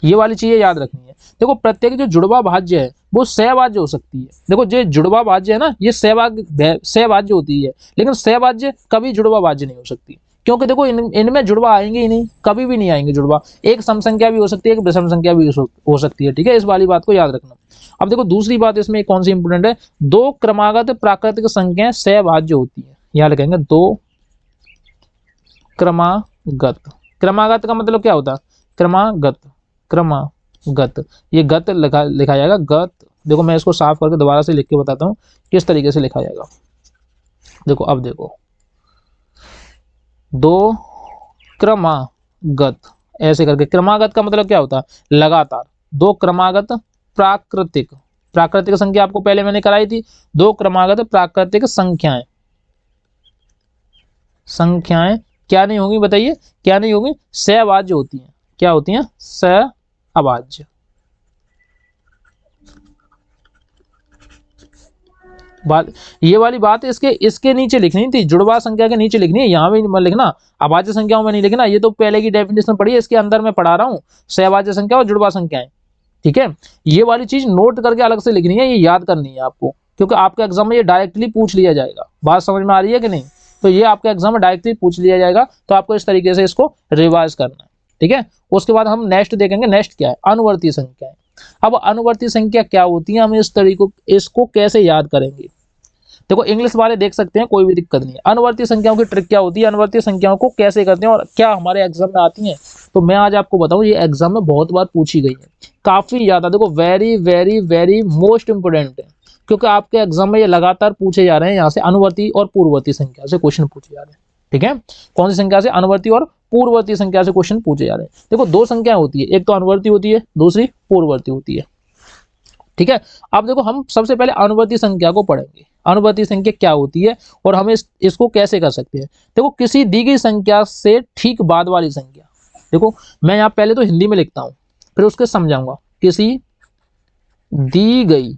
ये वाली चीजें याद रखनी है। देखो प्रत्येक जो जुड़वा भाज्य है वो सहभाज्य हो सकती है। देखो जो जुड़वा भाज्य है ना, ये सहभाज्य होती है, लेकिन सहभाज्य कभी जुड़वा भाज्य नहीं हो सकती, क्योंकि देखो इनमें जुड़वा आएंगे ही नहीं, कभी भी नहीं आएंगे जुड़वा। एक सम संख्या भी हो सकती है, एक विषम संख्या भी हो सकती है, ठीक है। इस वाली बात को याद रखना। अब देखो दूसरी बात इसमें कौन सी इंपोर्टेंट है, 2 क्रमागत प्राकृतिक संख्याएं सहभाज्य होती है। यहाँ लिखेंगे 2 क्रमागत का मतलब क्या होता है, क्रमागत, ये गत लिखा जाएगा, गत। देखो मैं इसको साफ करके दोबारा से लिख के बताता हूँ किस तरीके से लिखा जाएगा। देखो अब देखो 2 क्रमागत ऐसे करके, क्रमागत का मतलब क्या होता है, लगातार। 2 क्रमागत प्राकृतिक संख्या आपको पहले मैंने कराई थी। 2 क्रमागत प्राकृतिक संख्याएं क्या नहीं होंगी, बताइए क्या नहीं होंगी, सहभाज्य होती हैं। क्या होती हैं, सहभाज्य। बात ये वाली बात इसके नीचे लिखनी थी, जुड़वा संख्या के नीचे लिखनी है, यहाँ भी मत लिखना, अभाज्य संख्याओं में नहीं लिखना। ये तो पहले की डेफिनेशन पढ़ी है, इसके अंदर मैं पढ़ा रहा हूँ सहभाज्य संख्या और जुड़वा संख्याएं, ठीक है। ये वाली चीज नोट करके अलग से लिखनी है, ये याद करनी है आपको, क्योंकि आपके एग्जाम में ये डायरेक्टली पूछ लिया जाएगा। बात समझ में आ रही है कि नहीं, तो ये आपके एग्जाम में डायरेक्टली पूछ लिया जाएगा, तो आपको इस तरीके से इसको रिवाइज करना है, ठीक है। उसके बाद हम नेक्स्ट देखेंगे, नेक्स्ट क्या है, अनुवर्ती संख्याएं। अब अनुवर्ती संख्या क्या होती है, हम इसको कैसे याद करेंगे। देखो इंग्लिश वाले देख सकते हैं, कोई भी दिक्कत नहीं है। अनुवर्ती संख्याओं की ट्रिक क्या होती है, अनुवर्ती संख्याओं को कैसे करते हैं और क्या हमारे एग्जाम में आती हैं, तो मैं आज आपको बताऊं, ये एग्जाम में बहुत बार पूछी गई है, काफी ज्यादा। देखो very very very most important है, क्योंकि आपके एग्जाम में ये लगातार पूछे जा रहे हैं। यहाँ से अनुवर्ती और पूर्ववर्ती संख्या से क्वेश्चन पूछे जा रहे हैं, ठीक है। कौन सी संख्या से, अनुवर्ती और पूर्ववर्ती संख्या से क्वेश्चन पूछे जा रहे हैं। देखो 2 संख्याएं होती है, एक तो अनुवर्ती होती है, दूसरी पूर्ववर्ती होती है, ठीक है। अब देखो हम सबसे पहले अनुवर्ती संख्या को पढ़ेंगे, अनुवर्ती संख्या क्या होती है और हम इसको कैसे कर सकते हैं। देखो किसी दी गई संख्या से ठीक बाद वाली संख्या, देखो मैं यहाँ पहले तो हिंदी में लिखता हूँ, फिर उसके समझाऊंगा। किसी दी गई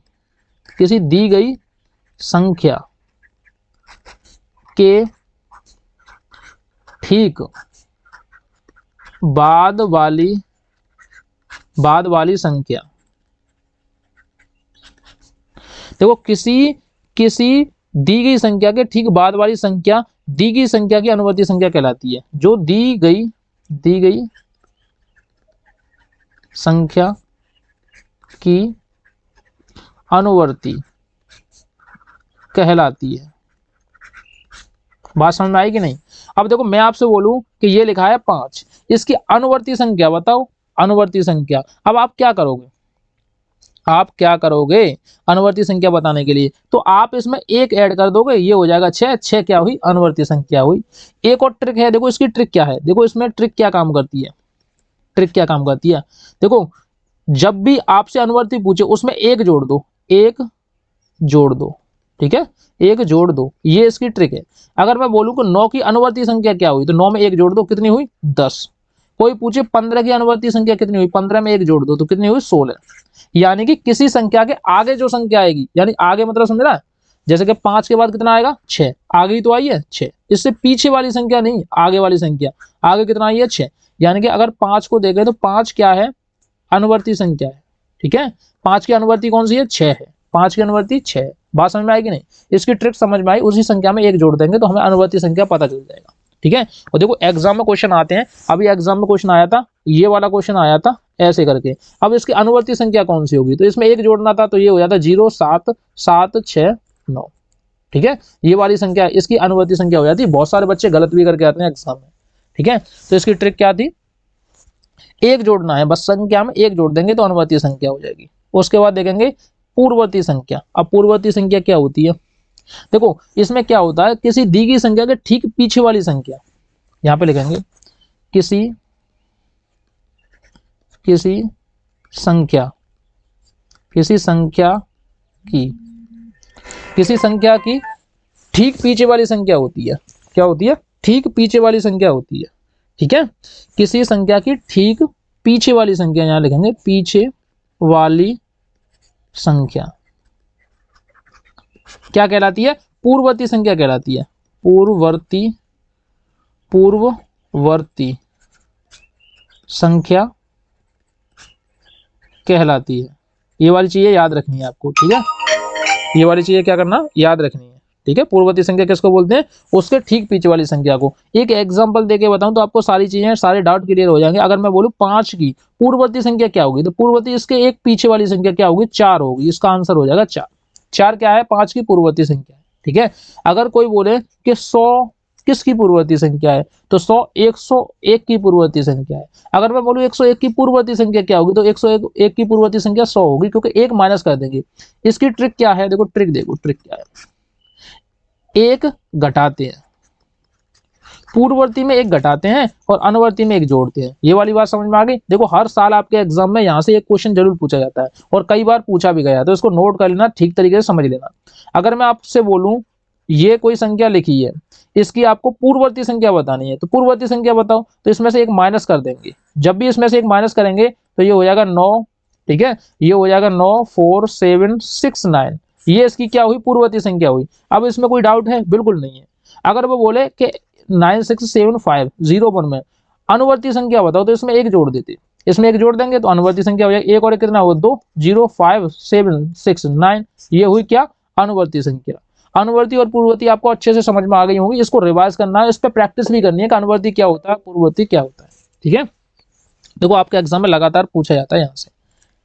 संख्या के ठीक बाद वाली संख्या, देखो किसी दी गई संख्या के ठीक बाद वाली संख्या दी गई संख्या की अनुवर्ती संख्या कहलाती है। जो दी गई संख्या की अनुवर्ती कहलाती है। बात समझ में आई कि नहीं। अब देखो मैं आपसे बोलूं कि ये लिखा है 5, इसकी अनुवर्ती संख्या बताओ, अनुवर्ती संख्या। अब आप क्या करोगे, आप क्या करोगे अनुवर्ती संख्या बताने के लिए, तो आप इसमें एक ऐड कर दोगे, ये हो जाएगा 6। 6 क्या हुई अनुवर्ती संख्या हुई। एक और ट्रिक है, देखो इसकी ट्रिक क्या है, देखो इसमें ट्रिक क्या काम करती है, ट्रिक क्या काम करती है, देखो जब भी आपसे अनुवर्ती पूछे उसमें एक जोड़ दो, एक जोड़ दो, ठीक है, एक जोड़ दो, ये इसकी ट्रिक है। अगर मैं बोलूं कि 9 की अनुवर्ती संख्या क्या हुई, तो 9 में एक जोड़ दो, कितनी हुई 10। कोई पूछे 15 की अनुवर्ती संख्या कितनी हुई, 15 में एक जोड़ दो तो कितनी हुई 16। यानी कि किसी संख्या के आगे जो संख्या आएगी, यानी आगे मतलब समझ रहा है, जैसे कि 5 के बाद कितना आएगा 6, आगे ही तो आई है 6, इससे पीछे वाली संख्या नहीं, आगे वाली संख्या, आगे कितना आई है 6। यानी कि अगर 5 को देखें तो 5 क्या है अनुवर्ती संख्या है, ठीक है, 5 की अनुवर्ती कौन सी है 6 है, 5 की अनुवर्ती 6 है। बात समझ में आएगी नहीं, इसकी ट्रिक समझ में आई, उसी संख्या में एक जोड़ देंगे तो हमें अनुवर्ती संख्या पता चल जाएगा, ठीक है। और देखो एग्जाम में क्वेश्चन आते हैं, अभी एग्जाम में क्वेश्चन आया था, ये वाला क्वेश्चन आया था ऐसे करके, अब इसकी अनुवर्ती संख्या कौन सी होगी, तो इसमें एक जोड़ना था तो ये हो जाता 0 7 7 6 9, ठीक है, ये वाली संख्या इसकी अनुवर्ती संख्या हो जाती है। बहुत सारे बच्चे गलत भी करके आते हैं एग्जाम में, ठीक है। तो इसकी ट्रिक क्या थी, एक जोड़ना है, बस संख्या में एक जोड़ देंगे तो अनुवर्ती संख्या हो जाएगी। उसके बाद देखेंगे पूर्ववर्ती संख्या। अब पूर्ववर्ती संख्या क्या होती है, देखो इसमें क्या होता है, किसी दी गई संख्या के ठीक पीछे वाली संख्या, यहां पे लिखेंगे किसी किसी संख्या किसी संख्या की किसी संख्या की ठीक पीछे वाली संख्या होती है, क्या होती है ठीक पीछे वाली संख्या होती है, ठीक है, किसी संख्या की ठीक पीछे वाली संख्या, यहां लिखेंगे पीछे वाली संख्या क्या कहलाती है, पूर्ववर्ती संख्या कहलाती है, पूर्ववर्ती संख्या कहलाती है। ये वाली चीजें याद रखनी है आपको, ठीक है, ये वाली चीजें क्या करना याद रखनी है, ठीक है। पूर्ववर्ती संख्या किसको बोलते हैं, उसके ठीक पीछे वाली संख्या को। एक एग्जांपल देके बताऊं तो आपको सारी चीजें सारे डाउट क्लियर हो जाएंगे। अगर मैं बोलूं 5 की पूर्ववर्ती संख्या क्या होगी, तो पूर्ववर्ती इसके एक पीछे वाली संख्या क्या होगी 4 होगी, इसका आंसर हो जाएगा 4। 4 क्या है 5 की पूर्ववर्ती संख्या है, ठीक है। अगर कोई बोले कि 100 किसकी पूर्ववर्ती संख्या है, तो 100 101 की पूर्ववर्ती संख्या है। अगर मैं बोलूं 101 की पूर्ववर्ती संख्या क्या होगी, तो 101 की पूर्ववर्ती संख्या 100 होगी, क्योंकि एक माइनस कर देंगे। इसकी ट्रिक क्या है, देखो ट्रिक देखो, ट्रिक क्या है, एक घटाते हैं, पूर्ववर्ती में एक घटाते हैं और अनुवर्ती में एक जोड़ते हैं। ये वाली बात समझ में आ गई। देखो हर साल आपके एग्जाम में यहाँ से एक क्वेश्चन जरूर पूछा जाता है और कई बार पूछा भी गया, तो इसको नोट कर लेना, ठीक तरीके से समझ लेना। अगर मैं आपसे बोलूं ये कोई संख्या लिखी है, इसकी आपको पूर्ववर्ती संख्या बतानी है, तो पूर्ववर्ती संख्या बताओ, तो इसमें से एक माइनस कर देंगे। जब भी इसमें से एक माइनस करेंगे तो ये हो जाएगा 9, ठीक है, ये हो जाएगा 9 4 7 6 9, ये इसकी क्या हुई पूर्ववर्ती संख्या हुई। अब इसमें कोई डाउट है, बिल्कुल नहीं है। अगर वो बोले कि 9675 में अनुवर्ती संख्या बताओ, तो इसमें एक जोड़ देते, इसमें एक जोड़ देंगे तो अनुवर्ती संख्या हो जाएगी, एक और एक कितना हुआ 2 0 5 7 6 9, ये हुई क्या अनुवर्ती संख्या। अनुवर्ती और पूर्ववर्ती आपको अच्छे से समझ में आ गई होंगी, इसको रिवाइज करना है, इस पर प्रैक्टिस भी करनी है कि अनुवर्ती क्या होता है पूर्ववर्ती क्या होता है, ठीक है। देखो आपके एग्जाम में लगातार पूछा जाता है यहाँ से,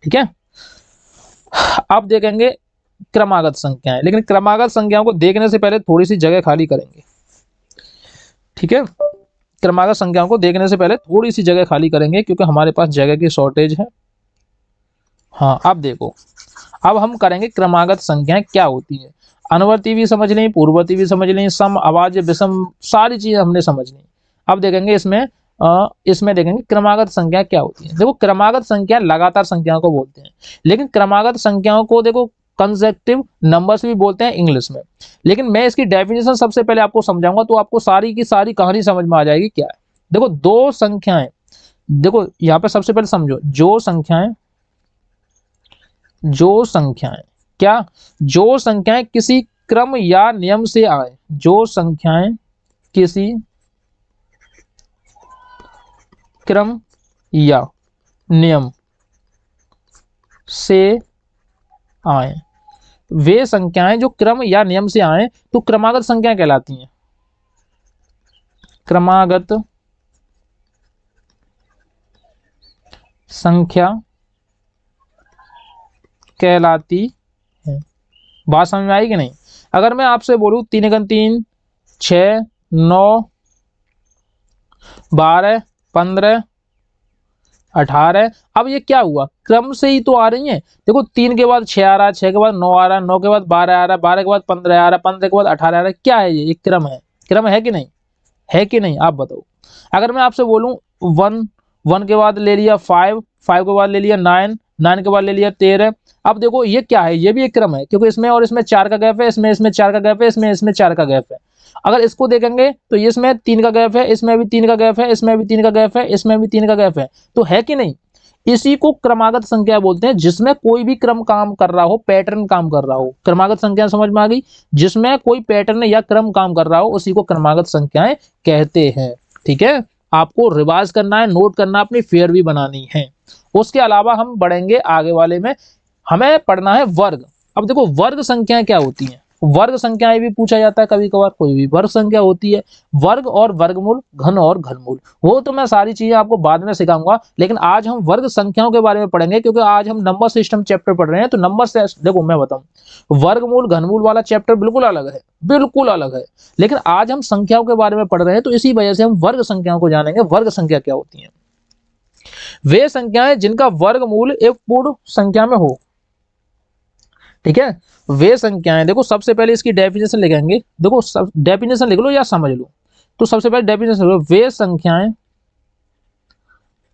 ठीक है। अब देखेंगे क्रमागत संख्याएं, लेकिन क्रमागत संख्याओं को देखने से पहले थोड़ी सी जगह खाली करेंगे, ठीक है। क्रमागत संख्याओं को देखने से पहले थोड़ी सी जगह खाली करेंगे क्योंकि हमारे पास जगह की शॉर्टेज है। हाँ अब देखो, अब हम करेंगे क्रमागत संख्याएं क्या होती है, अनुवर्ती भी समझ लें, पूर्ववर्ती भी समझ लें, सम अभाज्य विषम सारी चीजें हमने समझ ली। अब देखेंगे इसमें देखेंगे क्रमागत संख्या क्या होती है। देखो क्रमागत संख्या लगातार संख्याओं को बोलते हैं, लेकिन क्रमागत संख्याओं को देखो कंसेक्टिव नंबर्स भी बोलते हैं इंग्लिश में। लेकिन मैं इसकी डेफिनेशन सबसे पहले आपको समझाऊंगा तो आपको सारी की सारी कहानी समझ में आ जाएगी क्या है। देखो दो संख्याएं, देखो यहाँ पे सबसे पहले समझो, जो संख्याएं किसी क्रम या नियम से आए, जो संख्याएं किसी क्रम या नियम से आए, वे संख्याएं जो क्रम या नियम से आए तो क्रमागत संख्याएं कहलाती हैं, क्रमागत संख्या कहलाती है। बात समझ में आई कि नहीं। अगर मैं आपसे बोलूं 3 × 3 6 9 12 15 18। अब ये क्या हुआ, क्रम से ही तो आ रही हैं। देखो 3 के बाद 6 आ रहा है, 6 के बाद 9 आ रहा है, 9 के बाद 12 आ रहा है, 12 के बाद 15 आ रहा है, 15 के बाद 18 आ रहा है। क्या है ये क्रम है, क्रम है कि नहीं, है कि नहीं, आप बताओ। अगर मैं आपसे बोलूं 1, 1 के बाद ले लिया 5, 5 के बाद ले लिया 9, 9 के बाद ले लिया 13। अब देखो ये क्या है, ये भी एक क्रम है, क्योंकि इसमें और इसमें 4 का गैप है, इसमें 4 का गैप है, इसमें 4 का गैप है। अगर इसको देखेंगे तो इसमें 3 का गैप है, इसमें भी 3 का गैप है, इसमें भी 3 का गैप है, इसमें भी 3 का गैप है। तो है कि नहीं, इसी को क्रमागत संख्या बोलते हैं, जिसमें कोई भी क्रम काम कर रहा हो, पैटर्न काम कर रहा हो। क्रमागत संख्या समझ में आ गई, जिसमें कोई पैटर्न या क्रम काम कर रहा हो उसी को क्रमागत संख्याएं कहते हैं। ठीक है, आपको रिवाइज करना है, नोट करना, अपनी फेयर भी बनानी है। उसके अलावा हम बढ़ेंगे आगे वाले में, हमें पढ़ना है वर्ग। अब देखो वर्ग संख्याएं क्या होती हैं, वर्ग संख्याएं भी पूछा जाता है कभी कभार, कोई भी वर्ग संख्या होती है, वर्ग और वर्गमूल, घन और घनमूल, वो तो मैं सारी चीजें आपको बाद में सिखाऊंगा। लेकिन आज हम वर्ग संख्याओं के बारे में पढ़ेंगे, क्योंकि आज हम नंबर सिस्टम चैप्टर पढ़ रहे हैं। तो नंबर से देखो मैं बताऊं, वर्गमूल घनमूल वाला चैप्टर बिल्कुल अलग है, बिल्कुल अलग है। लेकिन आज हम संख्याओं के बारे में पढ़ रहे हैं, तो इसी वजह से हम वर्ग संख्याओं को जानेंगे। वर्ग संख्या क्या होती है, वे संख्याएं जिनका वर्गमूल एक पूर्ण संख्या में हो। ठीक है, वे संख्याएं, देखो सबसे पहले इसकी डेफिनेशन लिखेंगे, देखो सब डेफिनेशन लिख लो या समझ लो। तो सबसे पहले डेफिनेशन लिख लो, वे संख्याएं,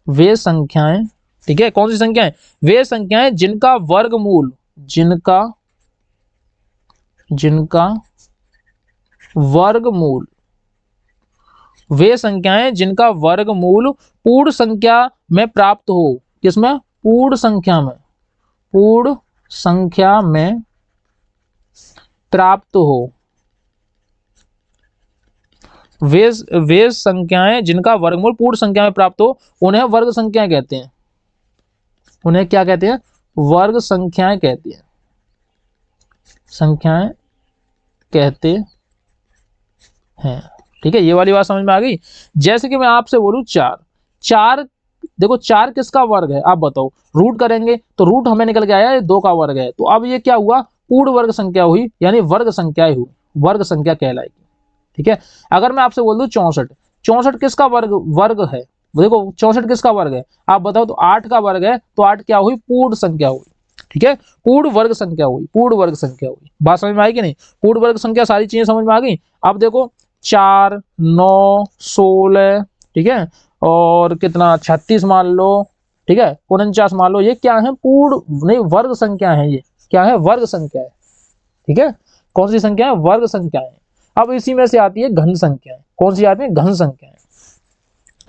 वे संख्याएं, ठीक है, कौन सी संख्याएं, वे संख्याएं जिनका वर्गमूल, जिनका जिनका वर्गमूल, वे संख्याएं जिनका वर्गमूल पूर्ण संख्या में प्राप्त हो। किसमें, पूर्ण संख्या में, पूर्ण संख्या में प्राप्त हो। वे संख्याएं जिनका वर्गमूल पूर्ण संख्या में प्राप्त हो, उन्हें वर्ग संख्याएं कहते हैं। उन्हें क्या कहते हैं, वर्ग संख्याएं कहते हैं, संख्याएं कहते हैं। ठीक है, ये वाली बात समझ में आ गई। जैसे कि मैं आपसे बोलूं 4, 4, देखो 4 किसका वर्ग है, आप बताओ। रूट करेंगे तो रूट हमें निकल के आया 2 का वर्ग है। तो अब ये क्या हुआ, पूर्ण वर्ग संख्या हुई, यानी वर्ग संख्या हुई, वर्ग संख्या कहलाएगी। ठीक है, अगर मैं आपसे बोल दूं 64, 64 किसका वर्ग है, देखो 64 किसका वर्ग है, आप बताओ। तो 8 का वर्ग है, तो 8 क्या हुई, पूर्ण संख्या हुई। ठीक है, पूर्ण वर्ग संख्या हुई, पूर्ण वर्ग संख्या हुई। बात समझ में आई कि नहीं, पूर्ण वर्ग संख्या, सारी चीजें समझ में आ गई। अब देखो 4, 9, 16, ठीक है, और कितना 36 मान लो, ठीक है, 49 मान लो, ये क्या है, पूर्ण नहीं वर्ग संख्या है। ये क्या है, वर्ग संख्या है। ठीक है, कौन सी संख्या है, वर्ग संख्या है। अब इसी में से आती है घन संख्याएं, कौन सी आती है, घन संख्याएं।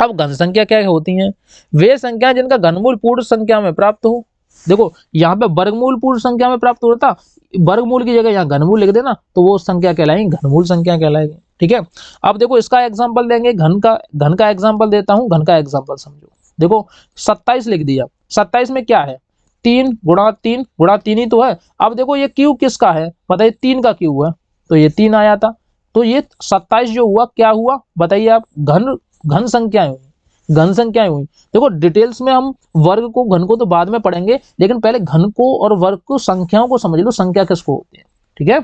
अब घन संख्या क्या होती हैं, वे संख्याएं जिनका घनमूल पूर्ण संख्या में प्राप्त हो। देखो यहाँ पे वर्गमूल पूर्ण संख्या में प्राप्त होता, वर्गमूल की जगह यहाँ घनमूल लिख देना, तो वो संख्या कहलाएगी, घनमूल संख्या कहलाएगी। ठीक है, अब देखो इसका एग्जांपल देंगे, घन का एग्जांपल देता हूं, घन का एग्जांपल समझो। देखो 27 लिख दिया, 27 में क्या है, 3 गुणा 3 गुणा 3 ही तो है। अब देखो ये क्यू किसका है, बताइए, 3 का क्यू है, तो ये 3 आया था। तो ये 27 जो हुआ, क्या हुआ बताइए आप, घन संख्याएं हुई, घन संख्याएं हुई। देखो डिटेल्स में हम वर्ग को, घन को तो बाद में पढ़ेंगे, लेकिन पहले घन को और वर्ग को, संख्याओं को समझ लो, संख्या किसको होती है। ठीक है,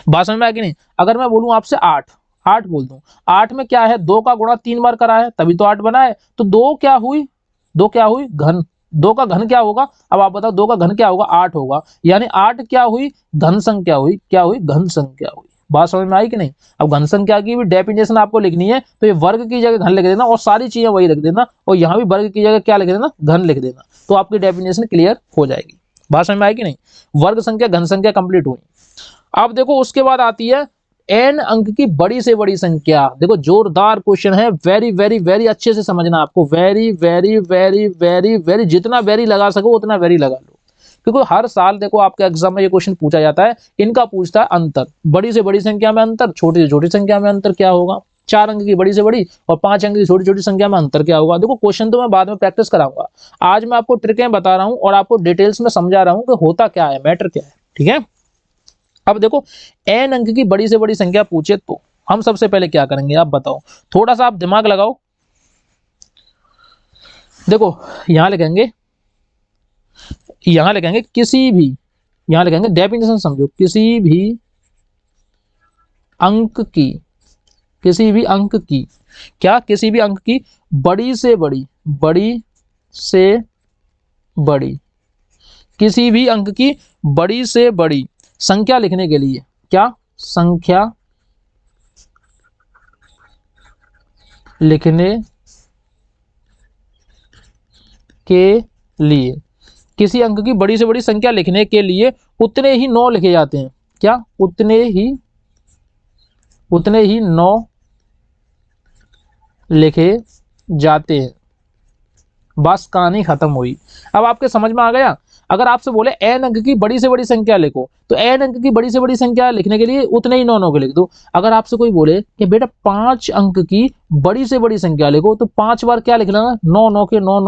बात समझ में आ गई नहीं। अगर मैं बोलूं आपसे 8, 8 बोल दूं, 8 में क्या है, 2 का गुणा 3 बार करा है, तभी तो 8 बना है। तो 2 क्या हुई, 2 क्या हुई, घन। 2 का घन क्या होगा, अब आप बताओ, 2 का घन क्या होगा, 8 होगा। यानी 8 क्या हुई, घन संख्या हुई, क्या हुई, घन संख्या हुई। बात समझ में आई कि नहीं। अब घन संख्या की भी डेफिनेशन आपको लिखनी है, तो ये वर्ग की जगह घन लिख देना, और सारी चीजें वही रख देना, और यहाँ भी वर्ग की जगह क्या लिख देना, घन लिख देना, तो आपकी डेफिनेशन क्लियर हो जाएगी। बात समझ में आई कि नहीं, वर्ग संख्या घन संख्या कंप्लीट हुई। अब देखो उसके बाद आती है n अंक की बड़ी से बड़ी संख्या। देखो जोरदार क्वेश्चन है, वेरी वेरी वेरी अच्छे से समझना आपको, very very very very very, जितना वेरी लगा सको उतना वेरी लगा लो, क्योंकि हर साल देखो आपके एग्जाम में ये क्वेश्चन पूछा जाता है। इनका पूछता है अंतर, बड़ी से बड़ी संख्या में अंतर, छोटी से छोटी संख्या में अंतर क्या होगा, 4 अंक की बड़ी से बड़ी और 5 अंक की छोटी छोटी संख्या में अंतर क्या होगा। देखो क्वेश्चन तो मैं बाद में प्रैक्टिस कराऊंगा, आज मैं आपको ट्रिकें बता रहा हूं और आपको डिटेल्स में समझा रहा हूं कि होता क्या है, मैटर क्या है। ठीक है, अब देखो n अंक की बड़ी से बड़ी संख्या पूछे तो हम सबसे पहले क्या करेंगे, आप बताओ, थोड़ा सा आप दिमाग लगाओ। देखो यहां लिखेंगे, यहां लिखेंगे किसी भी, यहां लिखेंगे डेफिनेशन समझो, किसी भी अंक की, किसी भी अंक की, क्या, किसी भी अंक की बड़ी से बड़ी, बड़ी से बड़ी, किसी भी अंक की बड़ी से बड़ी संख्या लिखने के लिए, क्या, संख्या लिखने के लिए, किसी अंक की बड़ी से बड़ी संख्या लिखने के लिए उतने ही 9 लिखे जाते हैं, क्या, उतने ही 9 लिखे जाते हैं। बस कहानी खत्म हुई। अब आपके समझ में आ गया। अगर आपसे बोले n अंक की बड़ी से बड़ी संख्या लिखो, तो n अंक की बड़ी से बड़ी संख्या लिखने के लिए उतने ही 9 के लिख दो। अगर आपसे कोई बोले कि बेटा 5 अंक की बड़ी से बड़ी संख्या लिखो, तो 5 बार क्या लिख लेना, 9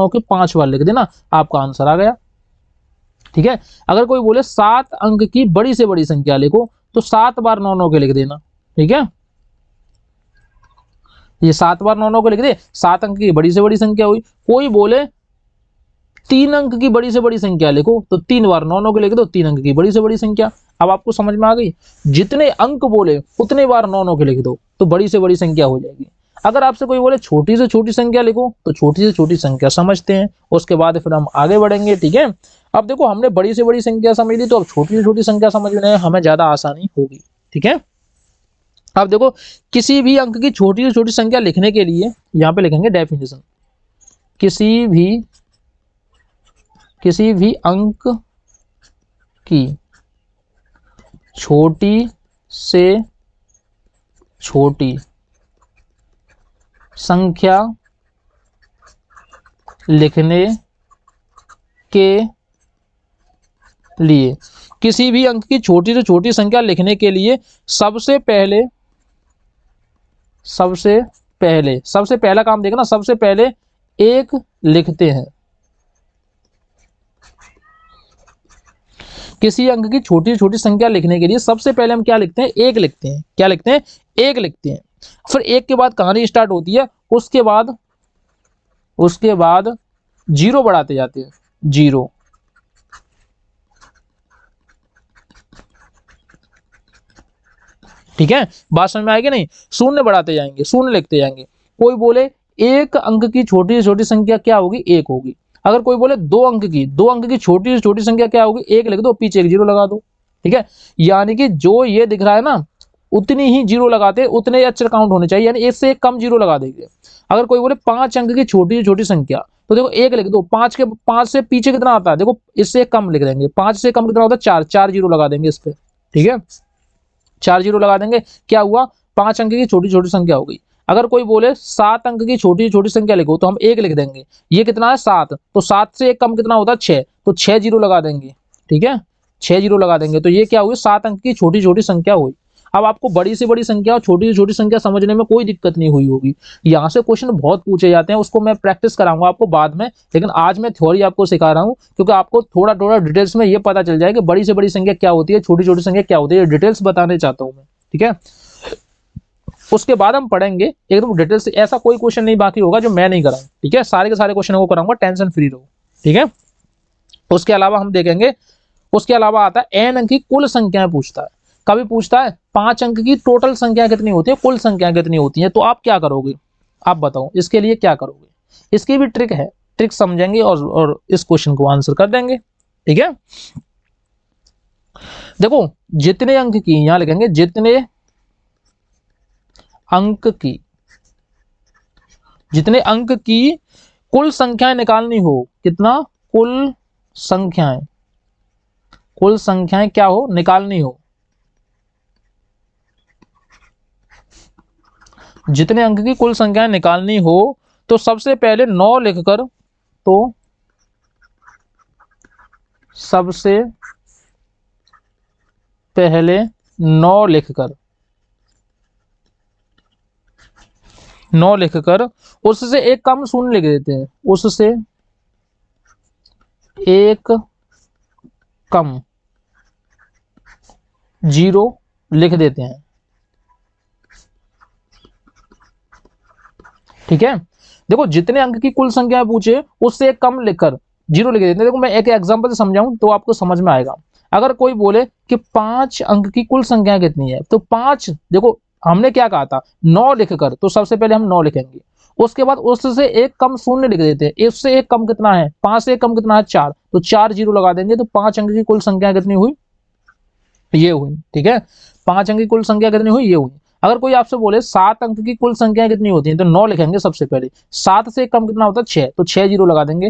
के 5 बार लिख देना, आपका आंसर आ गया। ठीक है। अगर कोई बोले 7 अंक की बड़ी से बड़ी संख्या लिखो, तो 7 बार 9 के लिख देना। ठीक है, ये 7 बार 9 के लिख दे, 7 अंक की बड़ी से बड़ी संख्या हुई। कोई बोले 3 अंक की बड़ी से बड़ी संख्या लिखो, तो 3 बार 9 के लिख दो, 3 अंक की बड़ी से बड़ी संख्या। अब आपको समझ में आ गई। जितने अंक बोले उतने बार 9 के लिख दो, तो बड़ी से बड़ी संख्या हो जाएगी। अगर आपसे कोई बोले छोटी से छोटी संख्या लिखो, तो छोटी से छोटी संख्या समझते हैं, उसके बाद फिर हम आगे बढ़ेंगे। ठीक है, अब देखो हमने बड़ी से बड़ी संख्या समझ ली, तो अब छोटी से छोटी संख्या समझने में हमें ज्यादा आसानी होगी। ठीक है, अब देखो किसी भी अंक की छोटी से छोटी संख्या लिखने के लिए यहां पे लिखेंगे डेफिनेशन। किसी भी अंक की छोटी से छोटी संख्या लिखने के लिए, किसी भी अंक की छोटी से छोटी संख्या लिखने के लिए सबसे पहला काम देखना, सबसे पहले 1 लिखते हैं। किसी अंक की छोटी छोटी संख्या लिखने के लिए सबसे पहले हम क्या लिखते हैं, 1 लिखते हैं। क्या लिखते हैं, 1 लिखते हैं। फिर 1 के बाद कहानी स्टार्ट होती है, उसके बाद 0 बढ़ाते जाते हैं, 0। ठीक है, बात समझ में आएगी नहीं। शून्य बढ़ाते जाएंगे, शून्य लिखते जाएंगे। कोई बोले 1 अंक की छोटी से छोटी संख्या क्या होगी, 1 होगी। अगर कोई बोले 2 अंक की छोटी से छोटी संख्या क्या होगी, 1 लिख दो, पीछे 1 0 लगा दो। ठीक है, यानी कि जो ये दिख रहा है ना, उतनी ही 0 लगाते, उतने अक्षर काउंट होने चाहिए, यानी 1 से 1 कम 0 लगा देंगे। अगर कोई बोले 5 अंक की छोटी से छोटी संख्या, तो देखो 1 लिख दो, 5 से पीछे कितना आता है, देखो इससे कम लिख देंगे। 5 से कम कितना होता है, 4, 4 0 लगा देंगे इस पे। ठीक है, 4 0 लगा देंगे, क्या हुआ, 5 अंक की छोटी छोटी संख्या हो गई। अगर कोई बोले 7 अंक की छोटी छोटी संख्या लिखो, तो हम 1 लिख देंगे। ये कितना है, 7, तो 7 से 1 कम कितना होता है, 6, तो 6 0 लगा देंगे। ठीक है, 6 0 लगा देंगे, तो ये क्या हुई, 7 अंक की छोटी छोटी संख्या हुई। अब आपको बड़ी से बड़ी संख्या और छोटी से छोटी संख्या समझने में कोई दिक्कत नहीं हुई होगी। यहाँ से क्वेश्चन बहुत पूछे जाते हैं, उसको मैं प्रैक्टिस कराऊंगा आपको बाद में, लेकिन आज मैं थ्योरी आपको सिखा रहा हूँ, क्योंकि आपको थोड़ा थोड़ा डिटेल्स में ये पता चल जाए कि बड़ी से बड़ी संख्या क्या होती है, छोटी छोटी संख्या क्या होती है, डिटेल्स बताने चाहता हूँ मैं। ठीक है, उसके बाद हम पढ़ेंगे एकदम डिटेल से। ऐसा कोई क्वेश्चन नहीं बाकी होगा जो मैं नहीं कराऊं। ठीक है, सारे के सारे क्वेश्चन को कराऊंगा, टेंशन फ्री रहो। ठीक है, उसके अलावा हम देखेंगे, उसके अलावा आता है एन अंक की कुल संख्याएं पूछता है। कभी पूछता है 5 अंक की टोटल संख्या कितनी होती है, कुल संख्या कितनी होती है, तो आप क्या करोगे, आप बताओ इसके लिए क्या करोगे। इसकी भी ट्रिक है, ट्रिक समझेंगे और इस क्वेश्चन को आंसर कर देंगे। ठीक है, देखो जितने अंक की, यहां लिखेंगे जितने अंक की कुल संख्याएं निकालनी हो, कितना, कुल संख्याएं क्या हो, निकालनी हो। जितने अंक की कुल संख्याएं निकालनी हो, तो सबसे पहले 9 लिखकर, तो सबसे पहले 9 लिखकर उससे एक कम शून्य लिख देते हैं, उससे एक कम 0 लिख देते हैं। ठीक है, देखो जितने अंक की कुल संख्या पूछे उससे एक कम लिखकर 0 लिख देते हैं। देखो मैं एक एग्जांपल से समझाऊं तो आपको समझ में आएगा। अगर कोई बोले कि 5 अंक की कुल संख्या कितनी है, तो 5, देखो हमने क्या कहा था 9 लिखकर, तो सबसे पहले हम 9 लिखेंगे, उसके बाद उससे एक कम शून्य लिख देते हैं। इससे एक कम कितना है 5 से एक कम कितना है 4, तो 4 जीरो लगा देंगे, तो 5 अंक की कुल संख्या कितनी हुई, ये हुई। ठीक है, 5 अंक की कुल संख्या कितनी हुई, ये हुई। अगर कोई आपसे बोले 7 अंक की कुल संख्या कितनी होती है, तो 9 लिखेंगे सबसे पहले, 7 से कम कितना होता है 6, तो 6 जीरो लगा देंगे।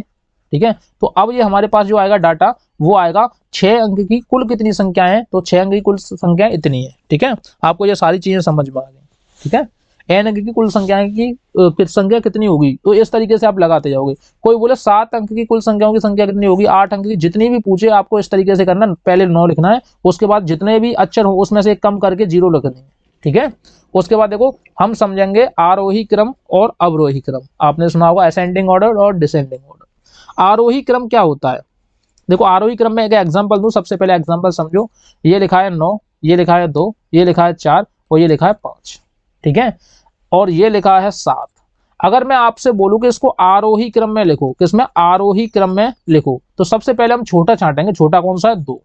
ठीक है, तो अब ये हमारे पास जो आएगा डाटा वो आएगा 6 अंक की कुल कितनी संख्या है, तो 6 अंक की कुल संख्या इतनी है। ठीक है, आपको ये सारी चीजें समझ में आ गई। ठीक है, n अंक की कुल संख्या की संख्या कितनी होगी, तो इस तरीके से आप लगाते जाओगे। कोई बोले 7 अंक की कुल संख्याओं की संख्या कितनी होगी, 8 अंक की, जितनी भी पूछे आपको इस तरीके से करना, पहले 9 लिखना है, उसके बाद जितने भी अक्षर हो उसमें से एक कम करके जीरो लिखनी है। ठीक है, उसके बाद देखो हम समझेंगे आरोही क्रम और अवरोही क्रम। आपने सुना होगा असेंडिंग ऑर्डर और डिसेंडिंग ऑर्डर। आरोही क्रम क्या होता है, देखो आरोही क्रम में एक एग्जांपल दूं, सबसे पहले एग्जांपल समझो। ये लिखा है 9, ये लिखा है 2, ये लिखा है 4 और ये लिखा है 5। ठीक है, और ये लिखा है 7। अगर मैं आपसे बोलूं कि इसको आरोही क्रम में लिखो, किसमें, आरोही क्रम में लिखो, तो सबसे पहले हम छोटा छांटेंगे। छोटा कौन सा है 2,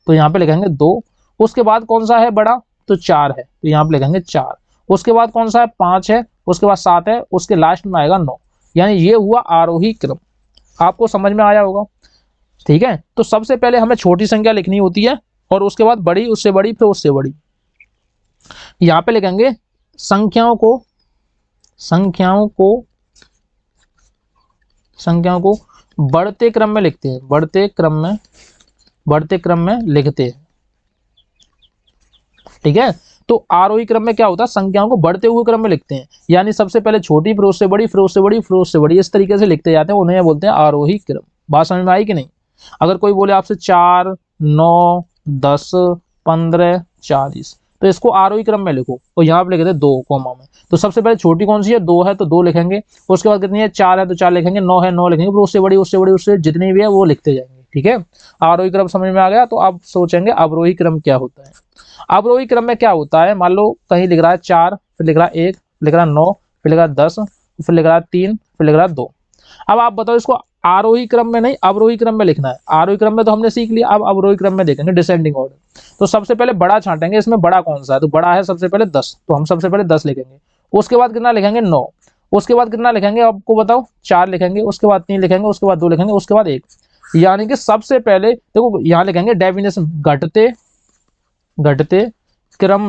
तो यहाँ पे लिखेंगे 2। उसके बाद कौन सा है बड़ा, तो 4 है, तो यहाँ पे लिखेंगे 4। उसके बाद कौन सा है 5 है, उसके बाद 7 है, उसके लास्ट में आएगा 9। यानी ये हुआ आरोही क्रम। आपको समझ में आया होगा। ठीक है, तो सबसे पहले हमें छोटी संख्या लिखनी होती है और उसके बाद बड़ी, उससे बड़ी, फिर उससे बड़ी। यहाँ पे लिखेंगे संख्याओं को बढ़ते क्रम में लिखते हैं, बढ़ते क्रम में लिखते हैं। ठीक है, तो आरोही क्रम में क्या होता है, संख्याओं को बढ़ते हुए क्रम में लिखते हैं, यानी सबसे पहले छोटी, फिर उससे बड़ी, फिर उससे बड़ी, फिर उससे बड़ी, इस तरीके से लिखते जाते हैं, उन्हें बोलते हैं आरोही क्रम। बात समझ में आई कि नहीं। अगर कोई बोले आपसे 4, 9, 10, 15, 40, तो इसको आरोही क्रम में लिखो, और यहाँ पे लिखे थे 2 कॉमा में। तो सबसे पहले छोटी कौन सी है, 2 है, तो 2 लिखेंगे। उसके बाद कितनी है, 4 है, तो 4 लिखेंगे। 9 है, 9 लिखेंगे, फिर उससे बड़ी, उससे बड़ी, उससे जितनी भी है वो लिखते जाएंगे। ठीक है, आरोही क्रम समझ में आ गया। तो आप सोचेंगे अवरोही क्रम क्या होता है। अवरोही क्रम में क्या होता है, मान लो कहीं लिख रहा है 4, फिर लिख रहा है 1, लिख रहा है 9, फिर लिख रहा है 10, फिर लिख रहा है 3, फिर लिख रहा है 2। अब आप बताओ इसको आरोही क्रम में नहीं अवरोही क्रम में लिखना है। आरोही क्रम में तो हमने सीख लिया, अब अवरोही क्रम में देखेंगे डिसेंडिंग ऑर्डर। तो सबसे पहले बड़ा छांटेंगे, इसमें बड़ा कौन सा है, तो बड़ा है सबसे पहले 10, तो हम सबसे पहले 10 लिखेंगे। उसके बाद कितना लिखेंगे 9, उसके बाद कितना लिखेंगे आपको बताओ 4 लिखेंगे, उसके बाद 3 लिखेंगे, उसके बाद 2 लिखेंगे, उसके बाद 1। यानी कि सबसे पहले देखो यहाँ लिखेंगे डेफिनेशन, घटते क्रम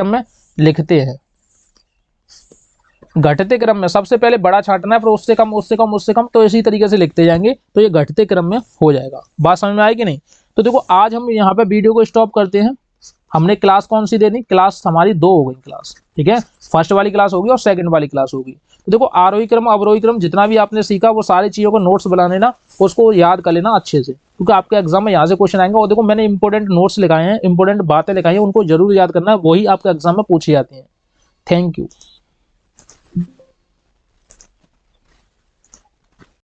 में लिखते हैं। घटते क्रम में सबसे पहले बड़ा छांटना है, फिर उससे कम, उससे कम, उससे कम, तो इसी तरीके से लिखते जाएंगे, तो ये घटते क्रम में हो जाएगा। बात समझ में आई कि नहीं। तो देखो आज हम यहाँ पे वीडियो को स्टॉप करते हैं। हमने क्लास कौन सी देनी, क्लास हमारी 2 हो गई क्लास। ठीक है, फर्स्ट वाली क्लास होगी और सेकंड वाली क्लास होगी। तो देखो आरोही क्रम अवरोही क्रम जितना भी आपने सीखा वो सारी चीजों को नोट्स बना लेना, उसको याद कर लेना अच्छे से, क्योंकि आपके एग्जाम में यहाँ से क्वेश्चन आएंगे। और देखो मैंने इंपॉर्टेंट नोट्स लिखाए हैं, इंपॉर्टेंट बातें लिखाई हैं, उनको जरूर याद करना है, वही आपके एग्जाम में पूछी जाती है। Thank you.